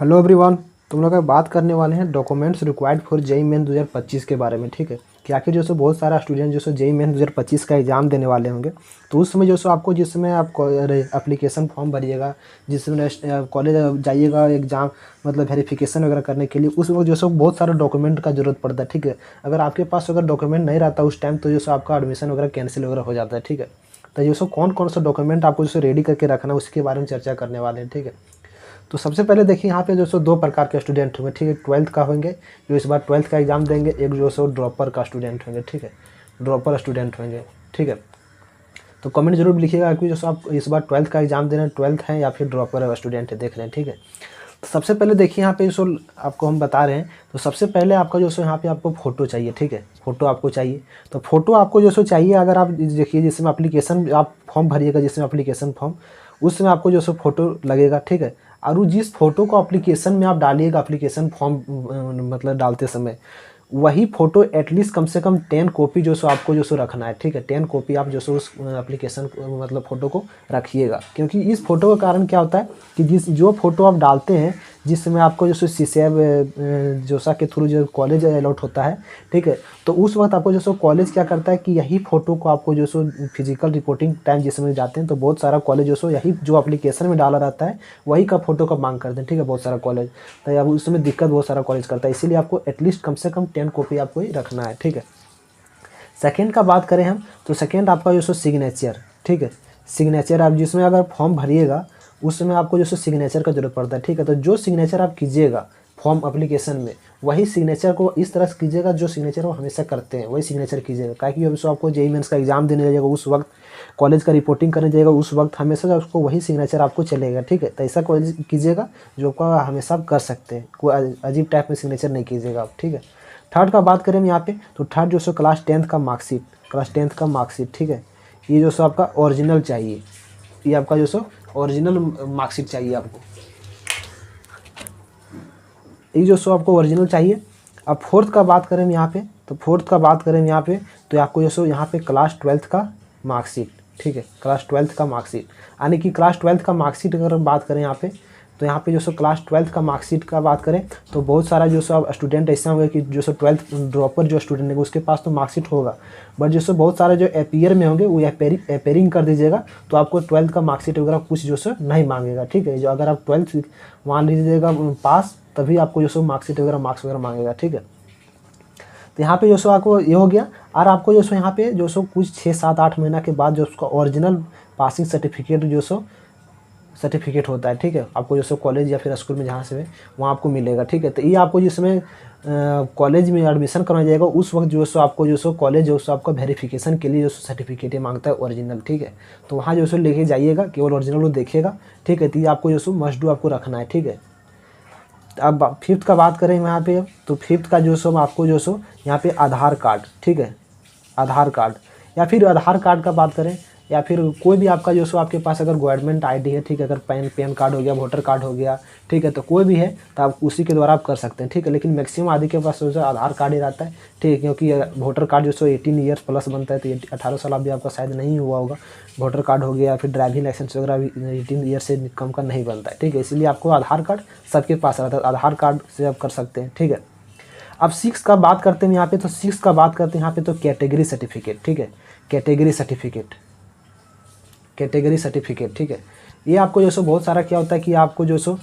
Hello everyone. तुम लोग बात करने वाले हैं documents required for JEE Main 2025 के बारे में। ठीक है कि आखिर जो सो बहुत सारा स्टूडेंट जो सो जेई मेन 2025 का एग्ज़ाम देने वाले होंगे, तो उस समय जो सो आपको जिसमें आप एप्लीकेशन फॉर्म भरिएगा, जिसमें कॉलेज जाइएगा एग्ज़ाम मतलब वेरिफिकेशन वगैरह करने के लिए, उस वक्त जो सो बहुत सारा डॉक्यूमेंट का ज़रूरत पड़ता है। ठीक है, अगर आपके पास अगर डॉक्यूमेंट नहीं रहता उस टाइम, तो जो सो आपका एडमिशन वगैरह कैंसिल वगैरह हो जाता है। ठीक है, तो जो सो कौन कौन सा डॉक्यूमेंट आपको जो रेडी करके रखना है उसके बारे में चर्चा करने वाले हैं। ठीक है, तो सबसे पहले देखिए यहाँ पे जो सो दो प्रकार के स्टूडेंट होंगे। ठीक है, 12th का होंगे जो इस बार 12th का एग्ज़ाम देंगे, एक जो सो ड्रॉपर का स्टूडेंट होंगे। ठीक है, ड्रॉपर स्टूडेंट होंगे। ठीक है, तो कमेंट जरूर लिखिएगा कि जो सो आप इस बार 12th का एग्ज़ाम दे रहे हैं, 12th है या फिर ड्रॉपर स्टूडेंट है, देख रहे हैं। ठीक है, तो सबसे पहले देखिए यहाँ पे जो सो आपको हम बता रहे हैं, तो सबसे पहले आपका जो सो यहाँ पे आपको फ़ोटो चाहिए। ठीक है, फ़ोटो आपको चाहिए, तो फ़ोटो आपको जो सो चाहिए। अगर आप देखिए जिसमें एप्लीकेशन आप फॉर्म भरिएगा, जिसमें एप्लीकेशन फॉर्म, उसमें आपको जो सो फ़ोटो लगेगा। ठीक है, और वो जिस फ़ोटो को एप्लीकेशन में आप डालिएगा, एप्लीकेशन फॉर्म मतलब डालते समय, वही फ़ोटो एटलीस्ट कम से कम 10 कॉपी जो सो आपको जो सो रखना है। ठीक है, 10 कॉपी आप जो सो उस एप्लीकेशन मतलब फ़ोटो को रखिएगा, क्योंकि इस फ़ोटो का कारण क्या होता है कि जो फ़ोटो आप डालते हैं, जिसमें आपको जो सो सीसेब जोसा के थ्रू जो कॉलेज अलॉट होता है। ठीक है, तो उस वक्त आपको जो सो कॉलेज क्या करता है कि यही फ़ोटो को आपको जो सो फिजिकल रिपोर्टिंग टाइम जिसमें जाते हैं, तो बहुत सारा कॉलेज जो सो यही जो एप्लीकेशन में डाला रहता है वही का फ़ोटो का मांग करते हैं। ठीक है, बहुत सारा कॉलेज, तो अब उसमें दिक्कत बहुत सारा कॉलेज करता है, इसीलिए आपको एटलीस्ट कम से कम 10 कॉपी आपको ही रखना है। ठीक है, सेकेंड का बात करें हम, तो सेकेंड आपका जो सो सिग्नेचर। ठीक है, सिग्नेचर आप जिसमें अगर फॉर्म भरिएगा उसमें आपको जो सो सिग्नेचर का जरूरत पड़ता है। ठीक है, तो जो सिग्नेचर आप कीजिएगा फॉर्म एप्लीकेशन में, वही सिग्नेचर को इस तरह से कीजिएगा जो सिग्नेचर वो हमेशा करते हैं, वही सिग्नेचर कीजिएगा। ताकि अभी सो आपको जेई मेंस का एग्जाम देने जाइएगा, उस वक्त कॉलेज का रिपोर्टिंग करने जाइएगा, उस वक्त हमेशा उसको वही सिग्नेचर आपको चलेगा। ठीक है, तो ऐसा कीजिएगा जो आपका हमेशा कर सकते हैं, कोई अजीब टाइप में सिग्नेचर नहीं कीजिएगा आप। ठीक है, थर्ड का बात करें हम यहाँ पे, तो थर्ड जो सो क्लास 10th का मार्कशीट, क्लास 10th का मार्कशीट। ठीक है, ये जो सो आपका ओरिजिनल चाहिए, ये आपका जो सो ओरिजिनल मार्कशीट चाहिए आपको, ये जो सो आपको ओरिजिनल चाहिए। अब फोर्थ का बात करें हम यहाँ पे, तो फोर्थ का बात करें हम यहाँ पे, तो आपको जो सो यहाँ पे क्लास 12th का मार्कशीट। ठीक है, क्लास 12th का मार्कशीट, यानी कि क्लास 12th का मार्कशीट अगर हम बात करें यहाँ पे, तो यहाँ पे जो सो क्लास 12th का मार्कशीट का बात करें, तो बहुत सारा जो सो स्टूडेंट ऐसा होगा कि जो सो 12th ड्रॉपर जो स्टूडेंट है उसके पास तो मार्कशीट होगा, बट जो सो बहुत सारे जो एपियर में होंगे वो एपेयरिंग कर दीजिएगा, तो आपको 12th का मार्कशीट वगैरह कुछ जो सो नहीं मांगेगा। ठीक है, जो अगर आप 12th मान लीजिएगा पास, तभी आपको जो सो मार्कशीट वगैरह मार्क्स वगैरह मांगेगा। ठीक है, तो यहाँ पे जो सो आपको ये हो गया, और आपको जो सो यहाँ पे जो सो कुछ 6-7-8 महीना के बाद जो उसका ओरिजिनल पासिंग सर्टिफिकेट जो सो सर्टिफिकेट होता है। ठीक है, आपको जो सो कॉलेज या फिर स्कूल में जहाँ से है वहाँ आपको मिलेगा। ठीक है, तो ये आपको जिसमें कॉलेज में एडमिशन करवाया जाएगा उस वक्त जो सो आपको जो सो कॉलेज जो सो आपका वेरिफिकेशन के लिए जो सो सर्टिफिकेट मांगता है ओरिजिनल। ठीक है, तो वहाँ जो सो लेके जाइएगा, केवल ओरिजिनल वो देखेगा। ठीक है, तो ये आपको जो सो मस्ट डू आपको रखना है। ठीक है, अब फिफ्थ का बात करें यहाँ पे, तो फिफ्थ का जो सो आपको जो सो यहाँ पे आधार कार्ड। ठीक है, आधार कार्ड, या फिर आधार कार्ड का बात करें, या फिर कोई भी आपका जो सो आपके पास अगर गवर्नमेंट आईडी है। ठीक है, अगर पैन कार्ड हो गया, वोटर कार्ड हो गया। ठीक है, तो कोई भी है तो आप उसी के द्वारा आप कर सकते हैं। ठीक है, लेकिन मैक्सिमम आदमी के पास जो आधार कार्ड ही रहता है। ठीक है, क्योंकि वोटर कार्ड जो सो 18 ईयर्स प्लस बनता है, तो 18 साल अभी आपका शायद नहीं हुआ होगा। वोटर कार्ड हो गया, फिर ड्राइविंग लाइसेंस वगैरह भी 18 ईयर से कम का नहीं बनता है। ठीक है, इसलिए आपको आधार कार्ड सबके पास रहता है, आधार कार्ड से आप कर सकते हैं। ठीक है, अब 6 का बात करते हैं यहाँ पे, तो 6 का बात करते हैं यहाँ पे, तो कैटेगरी सर्टिफिकेट। ठीक है, कैटेगरी सर्टिफिकेट, कैटेगरी सर्टिफिकेट। ठीक है, ये आपको जो सो बहुत सारा क्या होता है कि आपको जो सो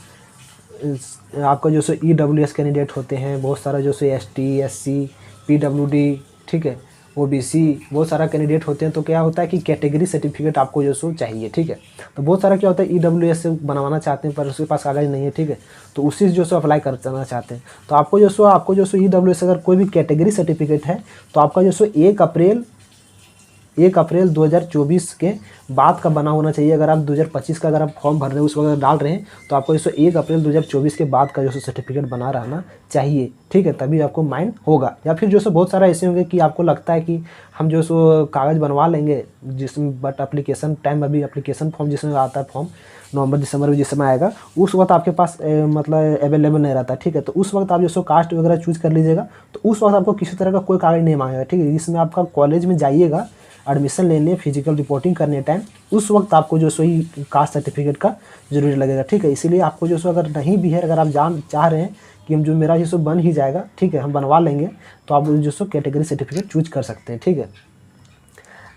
आपका जो सो EWS कैंडिडेट होते हैं, बहुत सारा जो सो ST SC PWD, ठीक है, OBC, बहुत सारा कैंडिडेट होते हैं। तो क्या होता है कि कैटेगरी सर्टिफिकेट आपको जो सो चाहिए। ठीक है, तो बहुत सारा क्या होता है EWS से बनवाना चाहते हैं पर उसके पास कागज़ नहीं है। ठीक है, तो उसी जो सो अप्लाई करना चाहते हैं, तो आपको जो सो EWS अगर कोई भी कैटेगरी सर्टिफिकेट है, तो आपका जो सो 1 अप्रैल 2024 के बाद का बना होना चाहिए। अगर आप 2025 का अगर आप फॉर्म भर रहे हैं उस वक्त डाल रहे हैं, तो आपको जो 1 अप्रैल 2024 के बाद का जो सर्टिफिकेट बना रहना चाहिए। ठीक है, तभी आपको माइंड होगा। या फिर जो बहुत सारा ऐसे होंगे कि आपको लगता है कि हम जो कागज़ बनवा लेंगे जिसमें, बट एप्लीकेशन टाइम, अभी एप्लीकेशन फॉर्म जिसमें आता है फॉर्म नवंबर दिसंबर में जिस समय आएगा, उस वक्त आपके पास मतलब अवेलेबल नहीं रहता। ठीक है, तो उस वक्त आप जो कास्ट वगैरह चूज़ कर लीजिएगा, तो उस वक्त आपको किसी तरह का कोई कागज़ नहीं मांगेगा। ठीक है, इसमें आपका कॉलेज में जाइएगा, एडमिशन लेने फिजिकल रिपोर्टिंग करने टाइम उस वक्त आपको जो सो ही कास्ट सर्टिफिकेट का जरूरी लगेगा, ठीक है। इसीलिए आपको जो सो अगर नहीं भी है, अगर आप चाह रहे हैं कि हम जो मेरा जो सो बन ही जाएगा, ठीक है, हम बनवा लेंगे, तो आप जो सो कैटेगरी सर्टिफिकेट चूज कर सकते हैं, ठीक है।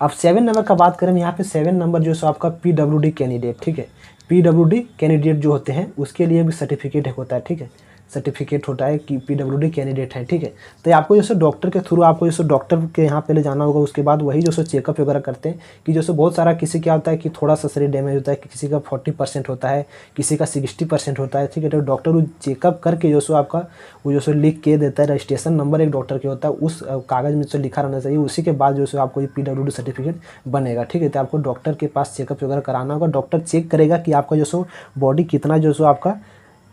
अब 7 नंबर का बात करें यहाँ पे 7 नंबर जो सो आपका PWD कैंडिडेट, ठीक है। PWD कैंडिडेट जो होते हैं उसके लिए भी सर्टिफिकेट होता है, ठीक है, सर्टिफिकेट होता है कि PWD कैंडिडेट है, ठीक है। तो आपको जैसे डॉक्टर के थ्रू आपको जैसे डॉक्टर के यहाँ पहले जाना होगा, उसके बाद वही जो सो चेकअप वगैरह करते हैं कि जैसे बहुत सारा किसी क्या होता है कि थोड़ा सा शरीर डैमेज होता है, किसी का 40% होता है, किसी का 60% होता है, ठीक है। तो डॉक्टर वो चेकअप करके जो सो आपका वो जो सो लिख के देता है, रजिस्ट्रेशन नंबर एक डॉक्टर के होता है, उस कागज़ में जो लिखा रहना चाहिए, उसी के बाद जो सो आपको ये PWD सर्टिफिकेट बनेगा, ठीक है। तो आपको डॉक्टर के पास चेकअप वगैरह कराना होगा, डॉक्टर चेक करेगा कि आपका जो सो बॉडी कितना जो सो आपका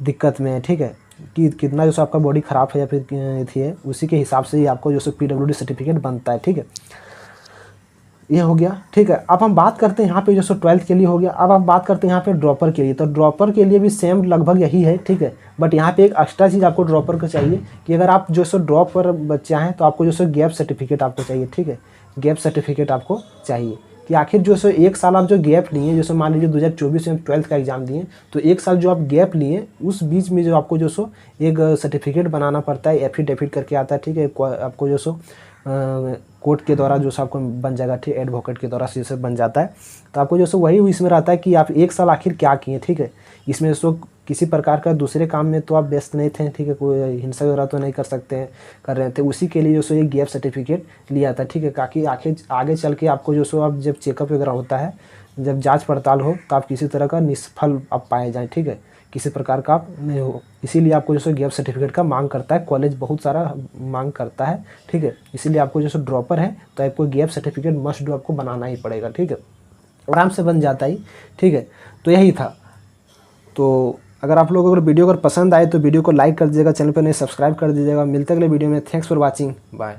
दिक्कत में है, ठीक है, कि कितना जो सो आपका बॉडी ख़राब है या फिर थी है, उसी के हिसाब से ही आपको जो सो PWD सर्टिफिकेट बनता है, ठीक है। ये हो गया, ठीक है। अब हम बात करते हैं यहाँ पे जो सो 12th के लिए हो गया। अब हम बात करते हैं यहाँ पे ड्रॉपर के लिए। तो ड्रॉपर के लिए भी सेम लगभग यही है, ठीक है, बट यहाँ पे एक एक्स्ट्रा चीज़ आपको ड्रॉपर को चाहिए कि अगर आप जो सो ड्रॉप पर बच्चे हैं तो आपको जो सो गैप सर्टिफिकेट आपको चाहिए, ठीक है, गैप सर्टिफिकेट आपको चाहिए कि आखिर जो सो एक साल आप जो गैप लिए, जैसे मान लीजिए 2024 में 12th का एग्ज़ाम दिए, तो एक साल जो आप गैप लिए उस बीच में जो आपको जो सो एक सर्टिफिकेट बनाना पड़ता है, एफिडेविट करके आता है, ठीक है। आपको जो सो कोर्ट के द्वारा जो सो आपको बन जाएगा, ठीक, एडवोकेट के द्वारा से बन जाता है। तो आपको जो सो वही इसमें रहता है कि आप एक साल आखिर क्या किए, ठीक है। इसमें सो किसी प्रकार का दूसरे काम में तो आप व्यस्त नहीं थे, ठीक है, कोई हिंसा वगैरह तो नहीं कर रहे थे, उसी के लिए जो सो ये गैप सर्टिफिकेट लिया था, ठीक है, ताकि आगे चल के आपको जो सो अब जब चेकअप वगैरह होता है, जब जांच पड़ताल हो, तो आप किसी तरह का निष्फल आप पाए जाएँ, ठीक है, किसी प्रकार का आप नहीं हो। इसीलिए आपको जो सो गैप सर्टिफिकेट का मांग करता है, कॉलेज बहुत सारा मांग करता है, ठीक है। इसीलिए आपको जो सो ड्रॉपर है तो आपको गैप सर्टिफिकेट मस्ट डू आपको बनाना ही पड़ेगा, ठीक है, आराम से बन जाता ही, ठीक है। तो यही था। तो अगर आप लोगों को वीडियो अगर पसंद आए तो वीडियो को लाइक कर दीजिएगा, चैनल पर नहीं सब्सक्राइब कर दीजिएगा। मिलते अगले वीडियो में। Thanks for watching, bye.